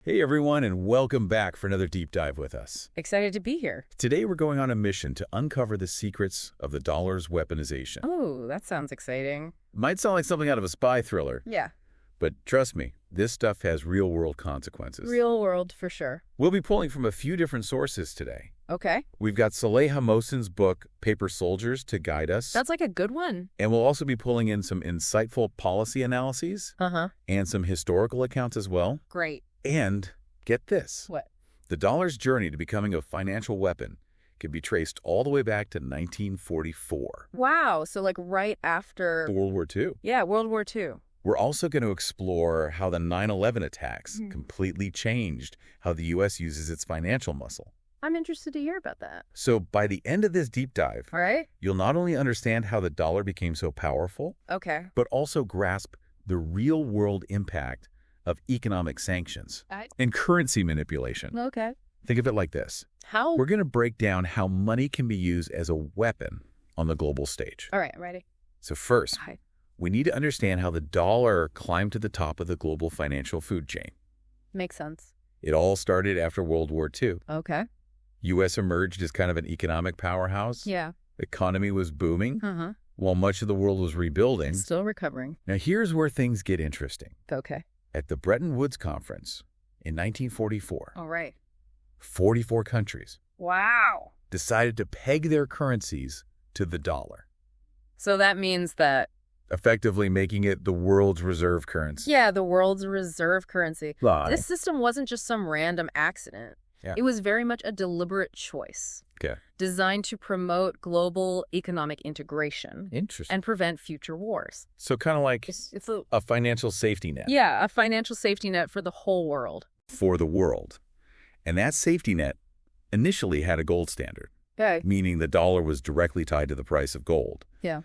Hey everyone, and welcome back for another deep dive with us. Excited to be here. Today we're going on a mission to uncover the secrets of the dollar's weaponization. Oh, that sounds exciting. Might sound like something out of a spy thriller, Yeah. but trust me, this stuff has real-world consequences. Real world for sure. We'll be pulling from a few different sources today. Okay. We've got Saleha Mohsin's book, Paper Soldiers, to guide us. That's like a good one. And we'll also be pulling in some insightful policy analyses and some historical accounts as well. Great. And get this. What? The dollar's journey to becoming a financial weapon can be traced all the way back to 1944. Wow. So like right after... World War II. Yeah, World War II. We're also going to explore how the 9/11 attacks completely changed how the U.S. uses its financial muscle. I'm interested to hear about that. So by the end of this deep dive, All right. you'll not only understand how the dollar became so powerful, Okay. but also grasp the real-world impact of economic sanctions and currency manipulation. Okay. Think of it like this. How? We're going to break down how money can be used as a weapon on the global stage. All right. Ready? So first, Okay. we need to understand how the dollar climbed to the top of the global financial food chain. Makes sense. It all started after World War II. Okay. U.S. emerged as kind of an economic powerhouse. Yeah. The economy was booming, Uh-huh. while much of the world was rebuilding. Still recovering. Now here's where things get interesting. Okay. At the Bretton Woods Conference in 1944, All right. 44 countries Wow. decided to peg their currencies to the dollar, So that means that, effectively making it the world's reserve currency. yeah, the world's reserve currency. Lie. This system wasn't just some random accident. Yeah. It was very much a deliberate choice. Okay. Designed to promote global economic integration Interesting. and prevent future wars. So kind of like It's a financial safety net a financial safety net for the whole world. for the world. And that safety net initially had a gold standard, Okay. meaning the dollar was directly tied to the price of gold. Yeah.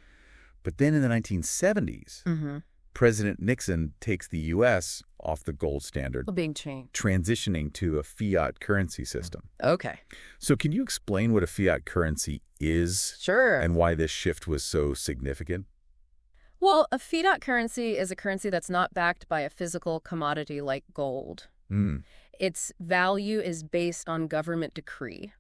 But then in the 1970s, Mm-hmm. President Nixon takes the U.S. off the gold standard, Being changed. transitioning to a fiat currency system. Okay. So can you explain what a fiat currency is Sure. and why this shift was so significant? Well, a fiat currency is a currency that's not backed by a physical commodity like gold. Its value is based on government decree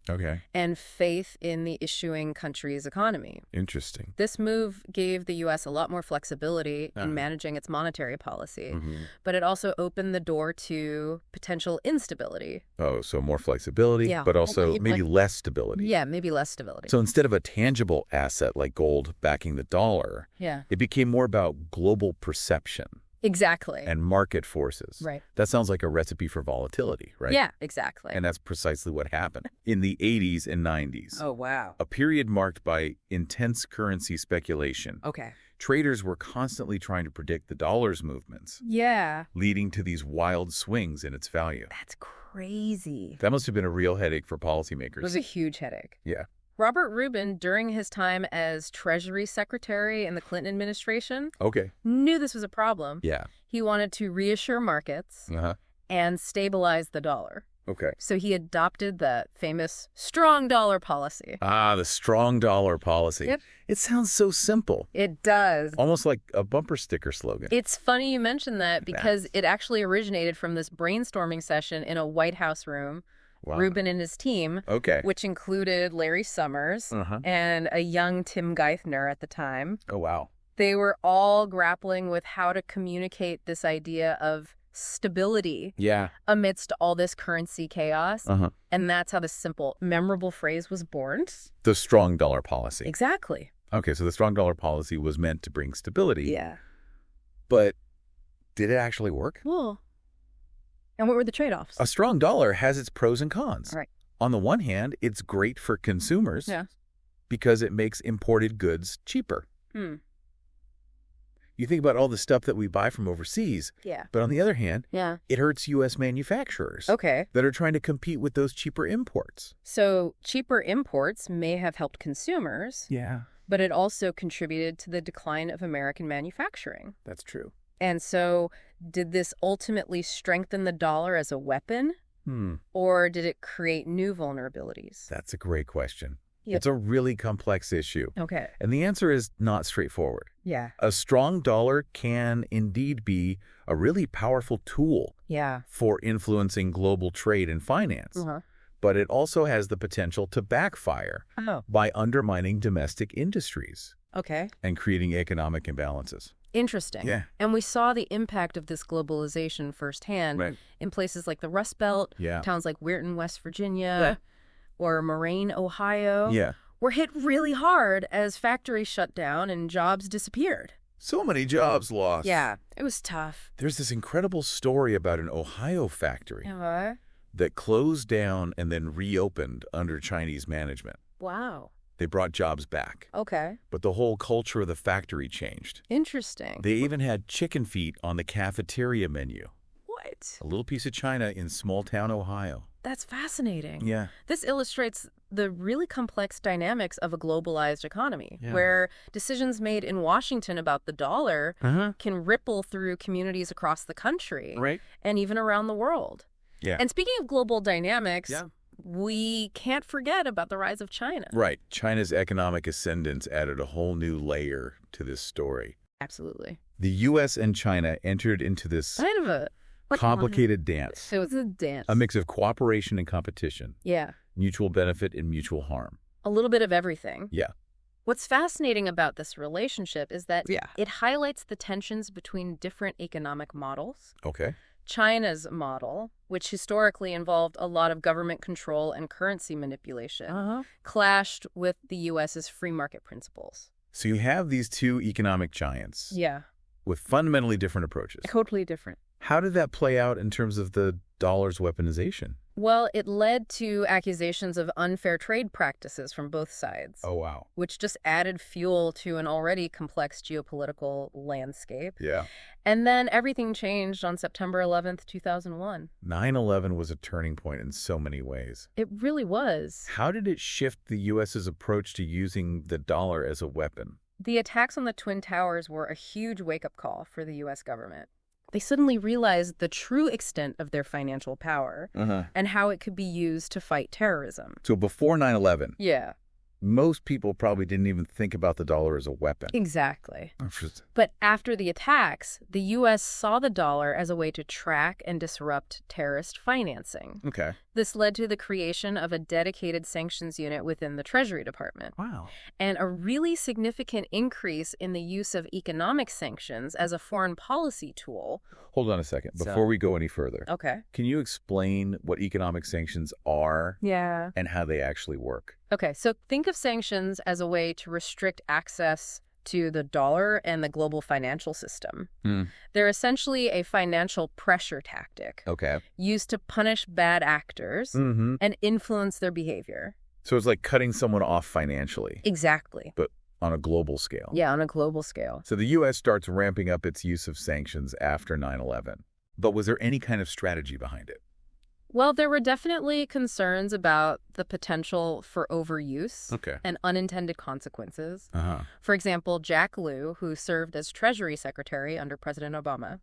Okay. and faith in the issuing country's economy. Interesting. This move gave the U.S. a lot more flexibility Uh-huh. in managing its monetary policy, Mm-hmm. but it also opened the door to potential instability. Oh, so more flexibility, Yeah. but also Like- maybe less stability. Yeah, maybe less stability. So instead of a tangible asset like gold backing the dollar, Yeah, it became more about global perception exactly. and market forces. Right. That sounds like a recipe for volatility, right? Yeah, exactly. And that's precisely what happened. In the 80s and 90s, Oh, wow. a period marked by intense currency speculation, Okay. traders were constantly trying to predict the dollar's movements, Yeah. leading to these wild swings in its value. That's crazy. That must have been a real headache for It policymakers. was a huge headache. Yeah. Robert Rubin, during his time as Treasury Secretary in the Clinton administration, Okay. knew this was a problem. Yeah. He wanted to reassure markets Uh-huh. and stabilize the dollar. Okay. So he adopted the famous strong dollar policy. Ah, the strong dollar policy. Yep. It sounds so simple. It does. Almost like a bumper sticker slogan. It's funny you mentioned that because it actually originated from this brainstorming session in a White House room. Wow. Rubin and his team, Okay. which included Larry Summers Uh-huh. and a young Tim Geithner at the time. Oh, wow. They were all grappling with how to communicate this idea of stability Yeah. amidst all this currency chaos. Uh-huh. And that's how this simple, memorable phrase was born. The strong dollar policy. Exactly. Okay, so the strong dollar policy was meant to bring stability. Yeah. But did it actually work? Well, and what were the trade-offs? A strong dollar has its pros and cons. Right. On the one hand, it's great for consumers Yeah. because it makes imported goods cheaper. Hmm. You think about all the stuff that we buy from overseas, Yeah. but on the other hand, Yeah. it hurts U.S. manufacturers Okay. that are trying to compete with those cheaper imports. So cheaper imports may have helped consumers, Yeah, but it also contributed to the decline of American manufacturing. that's true. And so did this ultimately strengthen the dollar as a weapon, Hmm, or did it create new vulnerabilities? that's a great question. Yep. It's a really complex issue. Okay. And the answer is not straightforward. Yeah. A strong dollar can indeed be a really powerful tool Yeah. for influencing global trade and finance. But it also has the potential to backfire by undermining domestic industries Okay. and creating economic imbalances. Interesting. Yeah. And we saw the impact of this globalization firsthand in places like the Rust Belt, towns like Weirton, West Virginia, or Moraine, Ohio. Yeah. Were hit really hard as factories shut down and jobs disappeared. So many jobs lost. Yeah, it was tough. There's this incredible story about an Ohio factory that closed down and then reopened under Chinese management. Wow. They brought jobs back. Okay. But the whole culture of the factory changed. Interesting. They even had chicken feet on the cafeteria menu. What? A little piece of China in small-town Ohio. That's fascinating. Yeah. This illustrates the really complex dynamics of a globalized economy, where decisions made in Washington about the dollar can ripple through communities across the country and even around the world. Yeah. And speaking of global dynamics, we can't forget about the rise of China. Right. China's economic ascendance added a whole new layer to this story. Absolutely. The U.S. and China entered into this Kind of a complicated dance. It was a dance. A mix of cooperation and competition. Yeah. Mutual benefit and mutual harm. A little bit of everything. Yeah. What's fascinating about this relationship is that it highlights the tensions between different economic models. Okay. China's model, which historically involved a lot of government control and currency manipulation, clashed with the U.S.'s free market principles. So you have these two economic giants. Yeah. With fundamentally different approaches. Totally different. How did that play out in terms of the dollar's weaponization? Well, it led to accusations of unfair trade practices from both sides. Oh, wow. Which just added fuel to an already complex geopolitical landscape. Yeah. And then everything changed on September 11th, 2001. 9/11 was a turning point in so many ways. It really was. How did it shift the U.S.'s approach to using the dollar as a weapon? The attacks on the Twin Towers were a huge wake-up call for the U.S. government. They suddenly realized the true extent of their financial power and how it could be used to fight terrorism. So before 9/11, most people probably didn't even think about the dollar as a weapon. Exactly. But after the attacks, the U.S. saw the dollar as a way to track and disrupt terrorist financing. Okay. This led to the creation of a dedicated sanctions unit within the Treasury Department. Wow. And a really significant increase in the use of economic sanctions as a foreign policy tool. Hold on a second. Before we go any further, Okay. can you explain what economic sanctions are Yeah. and how they actually work? Okay, so think of sanctions as a way to restrict access to the dollar and the global financial system. They're essentially a financial pressure tactic Okay. used to punish bad actors and influence their behavior. So it's like cutting someone off financially, Exactly. but on a global scale. Yeah, on a global scale. So the U.S. starts ramping up its use of sanctions after 9/11. But was there any kind of strategy behind it? Well, there were definitely concerns about the potential for overuse and unintended consequences. For example, Jack Lew, who served as Treasury Secretary under President Obama,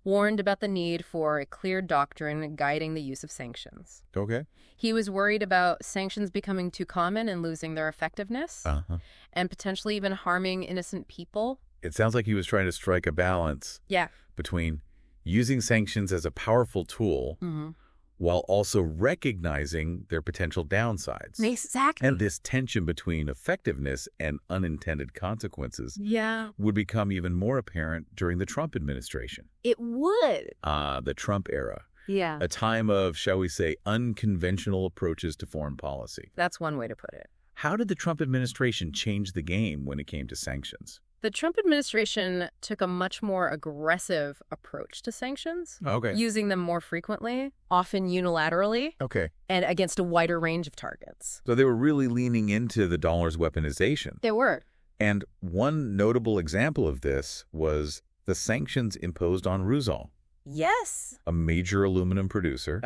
warned about the need for a clear doctrine guiding the use of sanctions. Okay. He was worried about sanctions becoming too common and losing their effectiveness and potentially even harming innocent people. It sounds like he was trying to strike a balance between using sanctions as a powerful tool while also recognizing their potential downsides. Exactly. And this tension between effectiveness and unintended consequences would become even more apparent during the Trump administration. It would. The Trump era. Yeah. A time of, shall we say, unconventional approaches to foreign policy. That's one way to put it. How did the Trump administration change the game when it came to sanctions? The Trump administration took a much more aggressive approach to sanctions, using them more frequently, often unilaterally, and against a wider range of targets. So they were really leaning into the dollar's weaponization. They were. And one notable example of this was the sanctions imposed on Rusal. Yes. A major aluminum producer.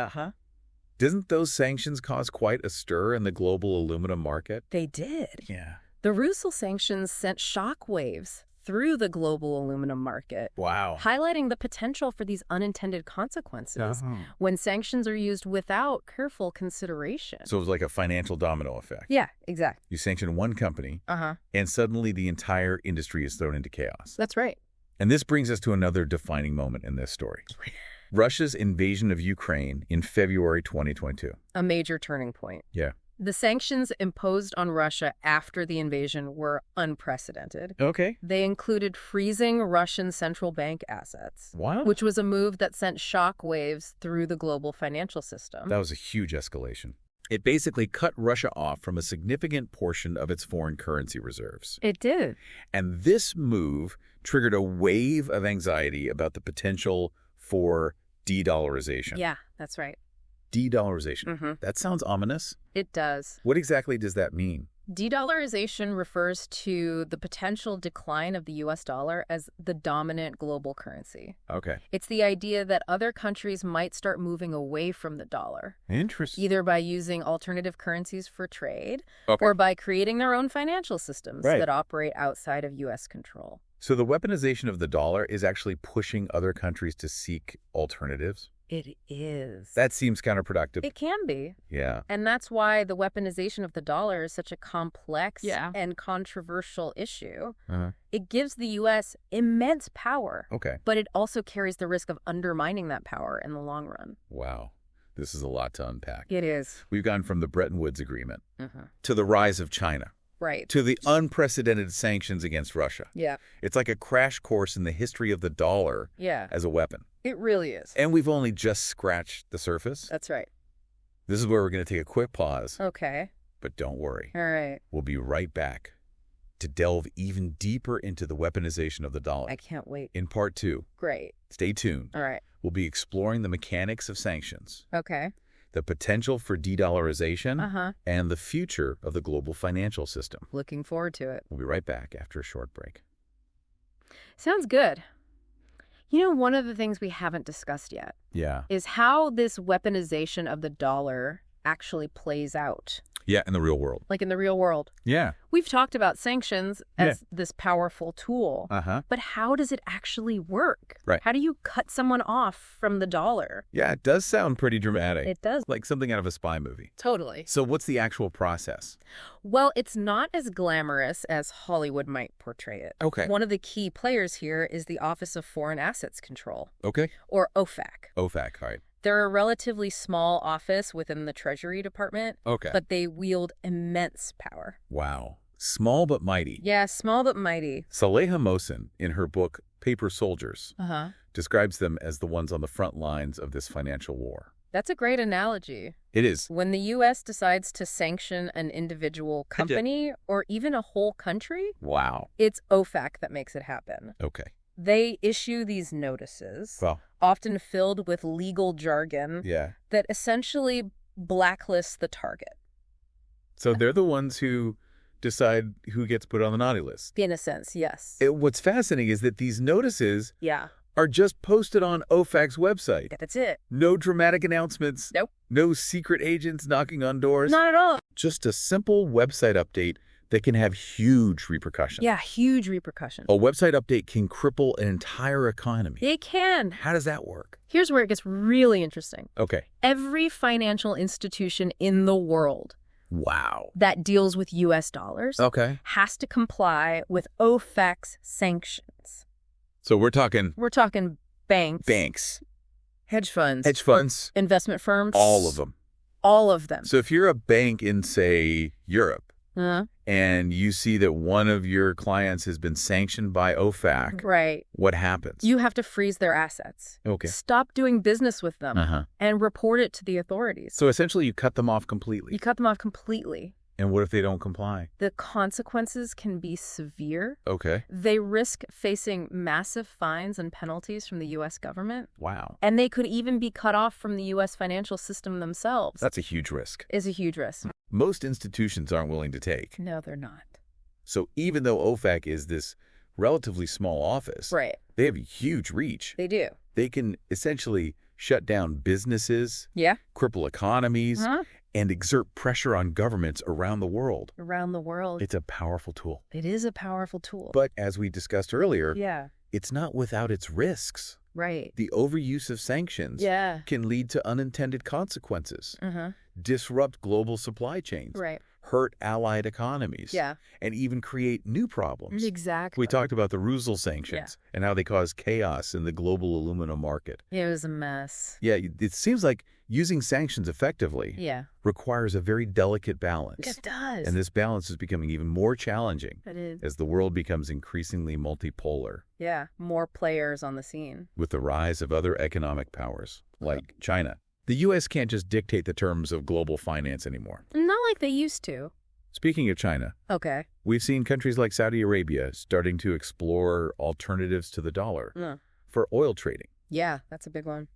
Didn't those sanctions cause quite a stir in the global aluminum market? They did. Yeah. The Rusal sanctions sent shockwaves through the global aluminum market. Wow. Highlighting the potential for these unintended consequences when sanctions are used without careful consideration. So it was like a financial domino effect. Yeah, exactly. You sanction one company, and suddenly the entire industry is thrown into chaos. That's right. And this brings us to another defining moment in this story. Russia's invasion of Ukraine in February 2022. A major turning point. Yeah. The sanctions imposed on Russia after the invasion were unprecedented. Okay. They included freezing Russian central bank assets. Wow. Which was a move that sent shock waves through the global financial system. That was a huge escalation. It basically cut Russia off from a significant portion of its foreign currency reserves. It did. And this move triggered a wave of anxiety about the potential for de-dollarization. Yeah, that's right. De-dollarization. Mm-hmm. That sounds ominous. It does. What exactly does that mean? De-dollarization refers to the potential decline of the U.S. dollar as the dominant global currency. Okay. It's the idea that other countries might start moving away from the dollar. Interesting. Either by using alternative currencies for trade or by creating their own financial systems that operate outside of U.S. control. So the weaponization of the dollar is actually pushing other countries to seek alternatives? It is. That seems counterproductive. It can be. Yeah. And that's why the weaponization of the dollar is such a complex and controversial issue. It gives the U.S. immense power. Okay. But it also carries the risk of undermining that power in the long run. Wow. This is a lot to unpack. It is. We've gone from the Bretton Woods Agreement to the rise of China. Right. To the unprecedented sanctions against Russia. Yeah. It's like a crash course in the history of the dollar as a weapon. It really is. And we've only just scratched the surface. That's right. This is where we're going to take a quick pause. Okay. But don't worry. All right. We'll be right back to delve even deeper into the weaponization of the dollar. I can't wait. In part 2. Great. Stay tuned. All right. We'll be exploring the mechanics of sanctions. Okay. The potential for de-dollarization and the future of the global financial system. Looking forward to it. We'll be right back after a short break. Sounds good. You know, one of the things we haven't discussed yet is how this weaponization of the dollar actually plays out. Yeah, in the real world. Like in the real world. Yeah. We've talked about sanctions as this powerful tool. But how does it actually work? Right. How do you cut someone off from the dollar? Yeah, it does sound pretty dramatic. It does. Like something out of a spy movie. Totally. So what's the actual process? Well, it's not as glamorous as Hollywood might portray it. Okay. One of the key players here is the Office of Foreign Assets Control. Okay. Or OFAC. OFAC, all right. They're a relatively small office within the Treasury Department. Okay. But they wield immense power. Wow. Small but mighty. Yeah, small but mighty. Saleha Mohsen, in her book Paper Soldiers, describes them as the ones on the front lines of this financial war. That's a great analogy. It is. When the U.S. decides to sanction an individual company or even a whole country, it's OFAC that makes it happen. Okay. They issue these notices, often filled with legal jargon, that essentially blacklist the target. So they're the ones who decide who gets put on the naughty list. In a sense, yes. What's fascinating is that these notices are just posted on OFAC's website. That's it. No dramatic announcements. Nope. No secret agents knocking on doors. Not at all. Just a simple website update that can have huge repercussions. Yeah, huge repercussions. A website update can cripple an entire economy. It can. How does that work? Here's where it gets really interesting. Okay. Every financial institution in the world that deals with U.S. dollars has to comply with OFAC's sanctions. So we're talking banks. Hedge funds. Investment firms. All of them. All of them. So if you're a bank in, say, Europe, and you see that one of your clients has been sanctioned by OFAC, what happens? You have to freeze their assets. Okay. Stop doing business with them and report it to the authorities. So essentially you cut them off completely. You cut them off completely. And what if they don't comply? The consequences can be severe. Okay. They risk facing massive fines and penalties from the U.S. government. Wow. And they could even be cut off from the U.S. financial system themselves. That's a huge risk. Is a huge risk. Most institutions aren't willing to take. No, they're not. So even though OFAC is this relatively small office, they have a huge reach. They do. They can essentially shut down businesses, cripple economies, and exert pressure on governments around the world. Around the world. It's a powerful tool. It is a powerful tool. But as we discussed earlier, it's not without its risks. Right. The overuse of sanctions can lead to unintended consequences, disrupt global supply chains, hurt allied economies. Yeah. And even create new problems. Exactly. We talked about the Rusal sanctions and how they caused chaos in the global aluminum market. It was a mess. Yeah, it seems like using sanctions effectively requires a very delicate balance. It does. And this balance is becoming even more challenging as the world becomes increasingly multipolar. Yeah, more players on the scene. With the rise of other economic powers, like China. The U.S. can't just dictate the terms of global finance anymore. Not like they used to. Speaking of China, we've seen countries like Saudi Arabia starting to explore alternatives to the dollar for oil trading. Yeah, that's a big one.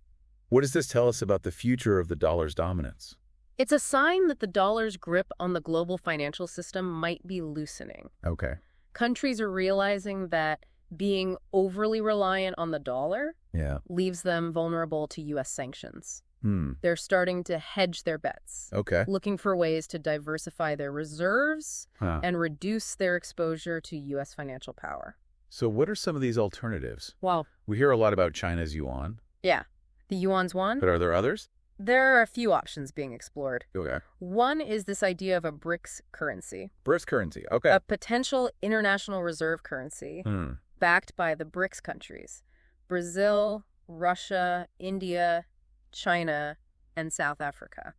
What does this tell us about the future of the dollar's dominance? It's a sign that the dollar's grip on the global financial system might be loosening. Okay. Countries are realizing that being overly reliant on the dollar leaves them vulnerable to U.S. sanctions. They're starting to hedge their bets, looking for ways to diversify their reserves and reduce their exposure to U.S. financial power. So what are some of these alternatives? Well, we hear a lot about China's yuan. Yeah. The yuan's one. But are there others? There are a few options being explored. Okay. One is this idea of a BRICS currency. BRICS currency, okay. A potential international reserve currency backed by the BRICS countries. Brazil, Russia, India, China, and South Africa.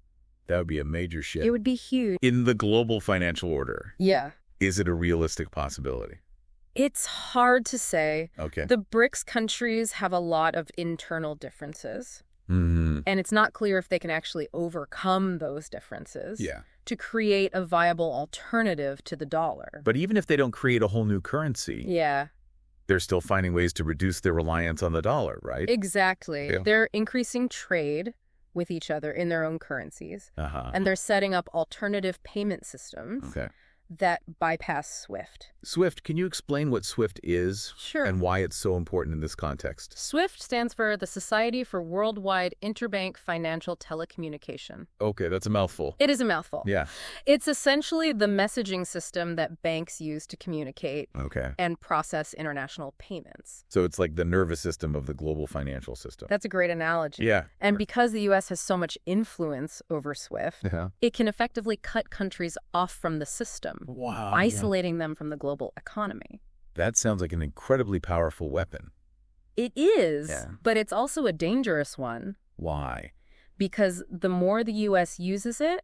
That would be a major shift. It would be huge. In the global financial order. Yeah. Is it a realistic possibility? It's hard to say. Okay. The BRICS countries have a lot of internal differences. And it's not clear if they can actually overcome those differences to create a viable alternative to the dollar. But even if they don't create a whole new currency, they're still finding ways to reduce their reliance on the dollar, right? Exactly. Yeah. They're increasing trade with each other in their own currencies. And they're setting up alternative payment systems that bypass SWIFT. SWIFT, can you explain what SWIFT is? Sure. And why it's so important in this context? SWIFT stands for the Society for Worldwide Interbank Financial Telecommunication. Okay, that's a mouthful. It is a mouthful. Yeah. It's essentially the messaging system that banks use to communicate and process international payments. So it's like the nervous system of the global financial system. That's a great analogy. Yeah. And because the U.S. has so much influence over SWIFT, it can effectively cut countries off from the system. Wow. Isolating them from the global economy. That sounds like an incredibly powerful weapon. It is, but it's also a dangerous one. Why? Because the more the U.S. uses it,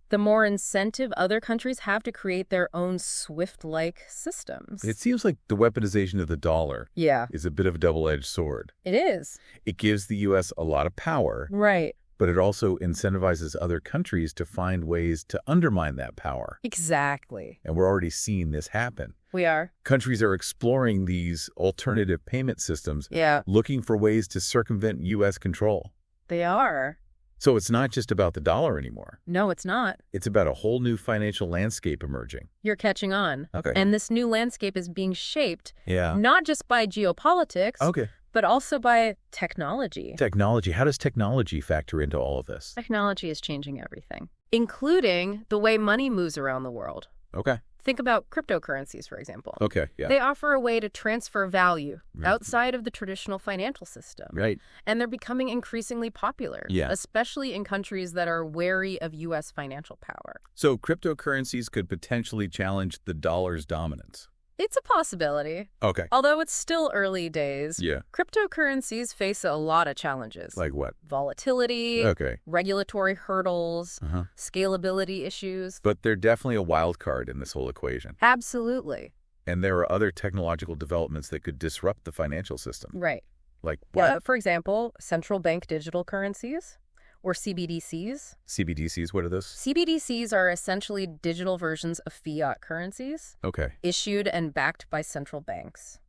the more incentive other countries have to create their own SWIFT-like systems. It seems like the weaponization of the dollar is a bit of a double-edged sword. It is. It gives the U.S. a lot of power. Right. But it also incentivizes other countries to find ways to undermine that power. Exactly. And we're already seeing this happen. We are. Countries are exploring these alternative payment systems, looking for ways to circumvent U.S. control. They are. So it's not just about the dollar anymore. No, it's not. It's about a whole new financial landscape emerging. You're catching on. Okay. And this new landscape is being shaped not just by geopolitics, but also by technology. Technology. How does technology factor into all of this? Technology is changing everything, including the way money moves around the world. Okay. Think about cryptocurrencies, for example. Okay, yeah. They offer a way to transfer value outside of the traditional financial system. Right. And they're becoming increasingly popular, especially in countries that are wary of U.S. financial power. So cryptocurrencies could potentially challenge the dollar's dominance. It's a possibility. Okay. Although it's still early days. Yeah. Cryptocurrencies face a lot of challenges. Like what? Volatility, regulatory hurdles, scalability issues. But they're definitely a wild card in this whole equation. Absolutely. And there are other technological developments that could disrupt the financial system. Right. Like what? For example, central bank digital currencies. Or CBDCs. CBDCs, what are those? CBDCs are essentially digital versions of fiat currencies. Okay. Issued and backed by central banks.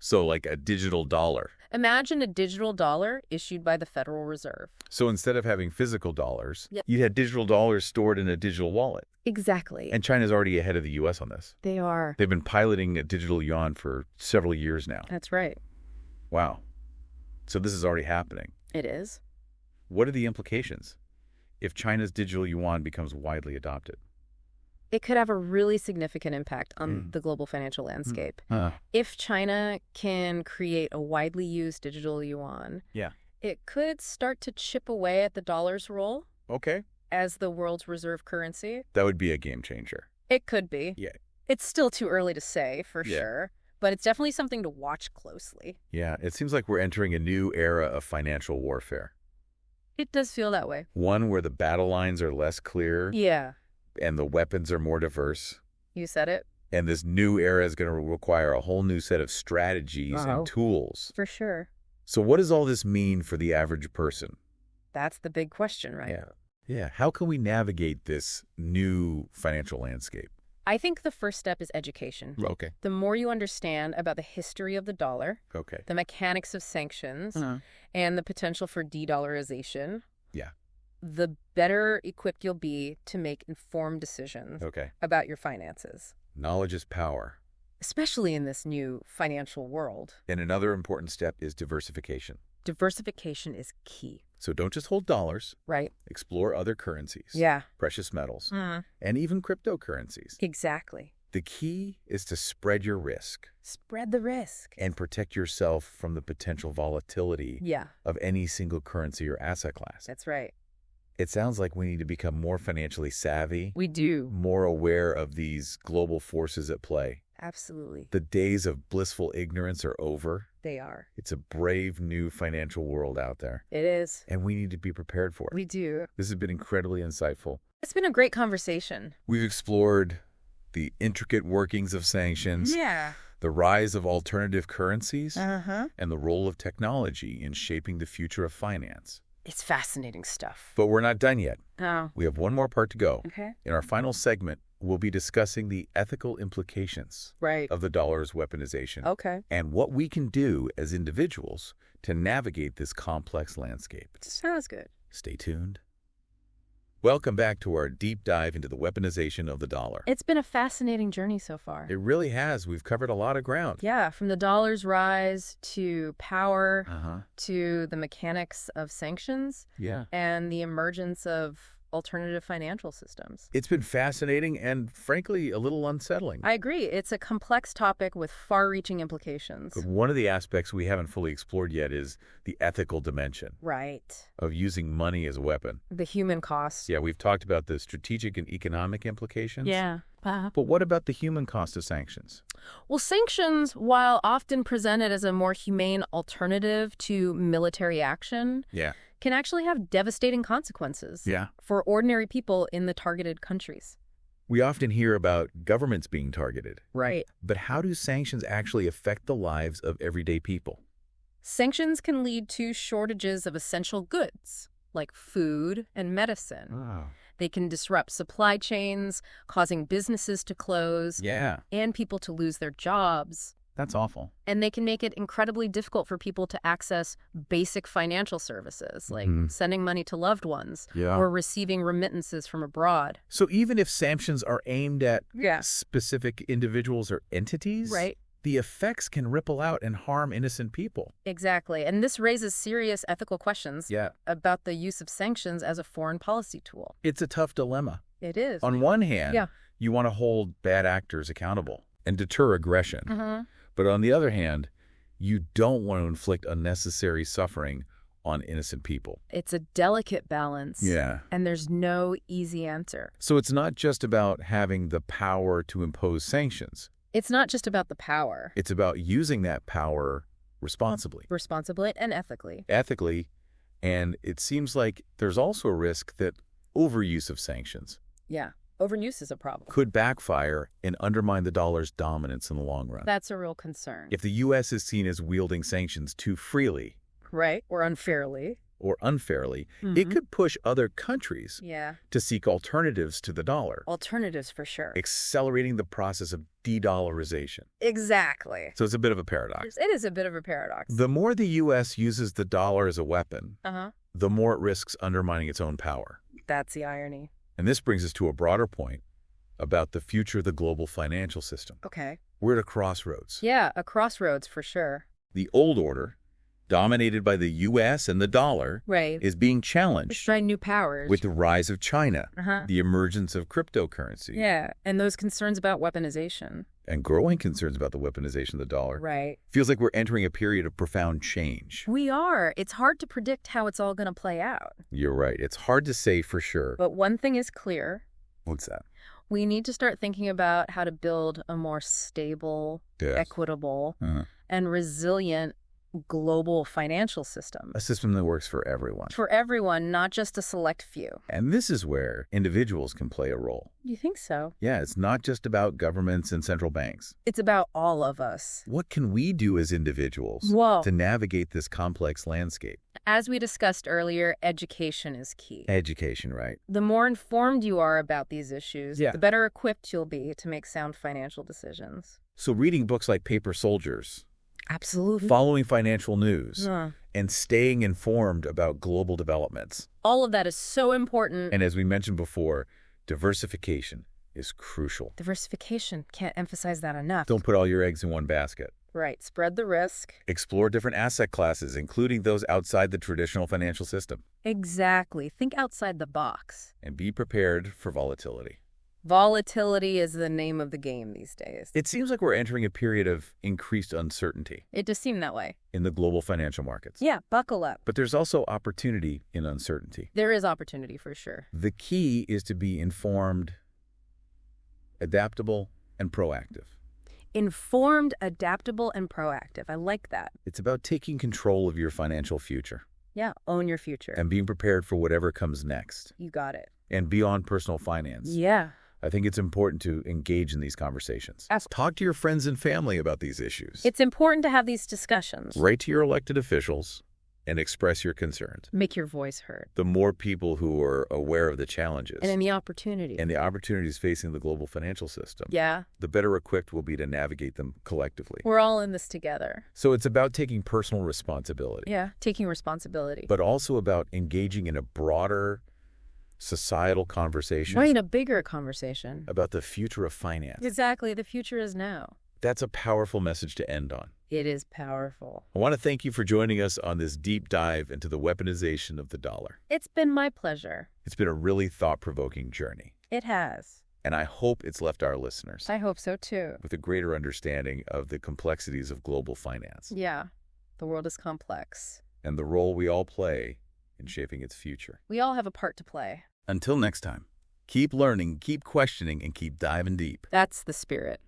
So like a digital dollar. Imagine a digital dollar issued by the Federal Reserve. So instead of having physical dollars, you had digital dollars stored in a digital wallet. Exactly. And China's already ahead of the U.S. on this. They are. They've been piloting a digital yuan for several years now. That's right. Wow. So this is already happening. It is. What are the implications if China's digital yuan becomes widely adopted? It could have a really significant impact on the global financial landscape. If China can create a widely used digital yuan, it could start to chip away at the dollar's role. Okay. as the world's reserve currency. That would be a game changer. It could be. Yeah. It's still too early to say, for sure, but it's definitely something to watch closely. Yeah, it seems like we're entering a new era of financial warfare. It does feel that way. One where the battle lines are less clear. Yeah. And the weapons are more diverse. You said it. And this new era is going to require a whole new set of strategies and tools. For sure. So what does all this mean for the average person? That's the big question, right? Yeah. How can we navigate this new financial landscape? I think the first step is education. Okay. The more you understand about the history of the dollar, the mechanics of sanctions, and the potential for de-dollarization, the better equipped you'll be to make informed decisions about your finances. Knowledge is power. Especially in this new financial world. And another important step is diversification. Diversification is key. So don't just hold dollars. Right. Explore other currencies. Yeah. Precious metals. And even cryptocurrencies. Exactly. The key is to spread your risk. Spread the risk. And protect yourself from the potential volatility of any single currency or asset class. That's right. It sounds like we need to become more financially savvy. We do. More aware of these global forces at play. Absolutely. The days of blissful ignorance are over. They are. It's a brave new financial world out there. It is. And we need to be prepared for it. We do. This has been incredibly insightful. It's been a great conversation. We've explored the intricate workings of sanctions. Yeah. The rise of alternative currencies. And the role of technology in shaping the future of finance. It's fascinating stuff. But we're not done yet. Oh. We have one more part to go. Okay. In our final segment, we'll be discussing the ethical implications of the dollar's weaponization. Okay. And what we can do as individuals to navigate this complex landscape. Sounds good. Stay tuned. Welcome back to our deep dive into the weaponization of the dollar. It's been a fascinating journey so far. It really has. We've covered a lot of ground. Yeah, from the dollar's rise to power to the mechanics of sanctions and the emergence of alternative financial systems. It's been fascinating and, frankly, a little unsettling. I agree. It's a complex topic with far-reaching implications. But one of the aspects we haven't fully explored yet is the ethical dimension. Right. Of using money as a weapon. The human cost. Yeah, we've talked about the strategic and economic implications. Yeah. But what about the human cost of sanctions? Well, sanctions, while often presented as a more humane alternative to military action, can actually have devastating consequences for ordinary people in the targeted countries. We often hear about governments being targeted. Right. But how do sanctions actually affect the lives of everyday people? Sanctions can lead to shortages of essential goods, like food and medicine. Oh. They can disrupt supply chains, causing businesses to close and people to lose their jobs. That's awful. And they can make it incredibly difficult for people to access basic financial services, like sending money to loved ones or receiving remittances from abroad. So even if sanctions are aimed at specific individuals or entities, the effects can ripple out and harm innocent people. Exactly. And this raises serious ethical questions about the use of sanctions as a foreign policy tool. It's a tough dilemma. It is. On one hand, you want to hold bad actors accountable and deter aggression. But on the other hand, you don't want to inflict unnecessary suffering on innocent people. It's a delicate balance. Yeah. And there's no easy answer. So it's not just about having the power to impose sanctions. It's not just about the power. It's about using that power responsibly. Responsibly and ethically. Ethically. And it seems like there's also a risk that overuse of sanctions overuse is a problem. Could backfire and undermine the dollar's dominance in the long run. That's a real concern. If the U.S. is seen as wielding sanctions too freely. Right. Or unfairly. It could push other countries to seek alternatives to the dollar. Alternatives for sure. Accelerating the process of de-dollarization. Exactly. So it's a bit of a paradox. It is a bit of a paradox. The more the U.S. uses the dollar as a weapon, the more it risks undermining its own power. That's the irony. And this brings us to a broader point about the future of the global financial system. Okay. We're at a crossroads. Yeah, a crossroads for sure. The old order, dominated by the U.S. and the dollar, is being challenged. It's trying new powers. With the rise of China, the emergence of cryptocurrency. Yeah, and those concerns about weaponization. And growing concerns about the weaponization of the dollar. Feels like we're entering a period of profound change. We are. It's hard to predict how it's all going to play out. You're right. It's hard to say for sure. But one thing is clear. What's that? We need to start thinking about how to build a more stable, equitable, and resilient global financial system. A system that works for everyone. For everyone, not just a select few. And this is where individuals can play a role. You think so? Yeah, it's not just about governments and central banks. It's about all of us. What can we do as individuals to navigate this complex landscape? As we discussed earlier, education is key. Education, right. The more informed you are about these issues, the better equipped you'll be to make sound financial decisions. So reading books like Paper Soldiers, absolutely, following financial news, and staying informed about global developments. All of that is so important. And as we mentioned before, diversification is crucial. Diversification. Can't emphasize that enough. Don't put all your eggs in one basket. Right. Spread the risk. Explore different asset classes, including those outside the traditional financial system. Exactly. Think outside the box. And be prepared for volatility. Volatility is the name of the game these days. It seems like we're entering a period of increased uncertainty. It does seem that way. In the global financial markets. Yeah, buckle up. But there's also opportunity in uncertainty. There is opportunity for sure. The key is to be informed, adaptable, and proactive. Informed, adaptable, and proactive. I like that. It's about taking control of your financial future. Yeah, own your future. And being prepared for whatever comes next. You got it. And beyond personal finance. Yeah. I think it's important to engage in these conversations. Talk to your friends and family about these issues. It's important to have these discussions. Write to your elected officials and express your concerns. Make your voice heard. The more people who are aware of the challenges. And the opportunities. And the opportunities facing the global financial system. Yeah. The better equipped we'll be to navigate them collectively. We're all in this together. So it's about taking personal responsibility. Yeah, taking responsibility. But also about engaging in a broader societal conversation. Right, a bigger conversation. About the future of finance. Exactly, the future is now. That's a powerful message to end on. It is powerful. I want to thank you for joining us on this deep dive into the weaponization of the dollar. It's been my pleasure. It's been a really thought-provoking journey. It has. And I hope it's left our listeners. I hope so too. With a greater understanding of the complexities of global finance. Yeah, the world is complex. And the role we all play in shaping its future. We all have a part to play. Until next time, keep learning, keep questioning, and keep diving deep. That's the spirit.